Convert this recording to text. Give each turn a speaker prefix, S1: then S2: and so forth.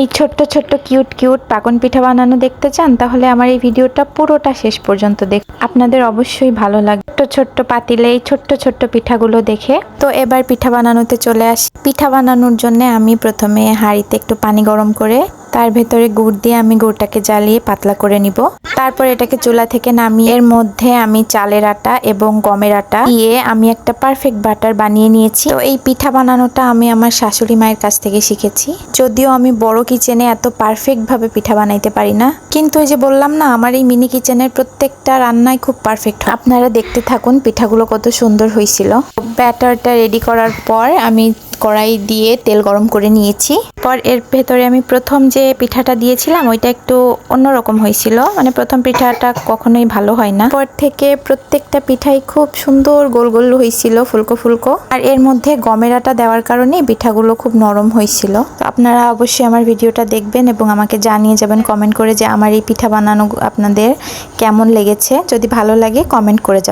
S1: এই ছোট্ট ছোট্ট কিউট কিউট পাকন পিঠা বানানো দেখতে চান, তাহলে আমার এই ভিডিওটা পুরোটা শেষ পর্যন্ত দেখ, আপনাদের অবশ্যই ভালো লাগবে। ছোট্ট ছোট্ট পাতিলে এই ছোট্ট ছোট্ট পিঠাগুলো দেখে। তো এবার পিঠা বানানোতে চলে আসি। পিঠা বানানোর জন্য আমি প্রথমে হাঁড়িতে একটু পানি গরম করে তার ভেতরে গুড় দিয়ে আমি গুড়টাকে জ্বালিয়ে পাতলা করে নিব। তারপর এটাকে চুলা থেকে নামিয়ে এর মধ্যে আমি চালের আটা এবং গমের আটা দিয়ে আমি একটা পারফেক্ট বাটার বানিয়ে নিয়েছি। তো এই পিঠা বানানোটা আমি আমার শাশুড়ি মায়ের কাছ থেকে শিখেছি। যদিও আমি বড় কিচেনে এত পারফেক্ট ভাবে পিঠা বানাইতে পারি না, কিন্তু এই যে বললাম না, আমার এই মিনি কিচেনের প্রত্যেকটা রান্নাই খুব পারফেক্ট। আপনারা দেখতে থাকুন পিঠাগুলো কত সুন্দর হয়েছিল। ব্যাটারটা রেডি করার পর আমি কড়াই দিয়ে তেল গরম করে নিয়েছি। পর এর ভেতরে আমি প্রথম যে পিঠাটা দিয়েছিলাম ওইটা একটু অন্যরকম হয়েছিল, মানে প্রথম পিঠাটা কখনোই ভালো হয় না। পর থেকে প্রত্যেকটা পিঠাই খুব সুন্দর গোল গোল হয়েছিল, ফুলকো ফুলকো। আর এর মধ্যে গমের আটা দেওয়ার কারণে পিঠাগুলো খুব নরম হয়েছিল। তো আপনারা অবশ্যই আমার ভিডিওটা দেখবেন এবং আমাকে জানিয়ে যাবেন কমেন্ট করে যে আমার এই পিঠা বানানো আপনাদের কেমন লেগেছে। যদি ভালো লাগে কমেন্ট করে যাবেন।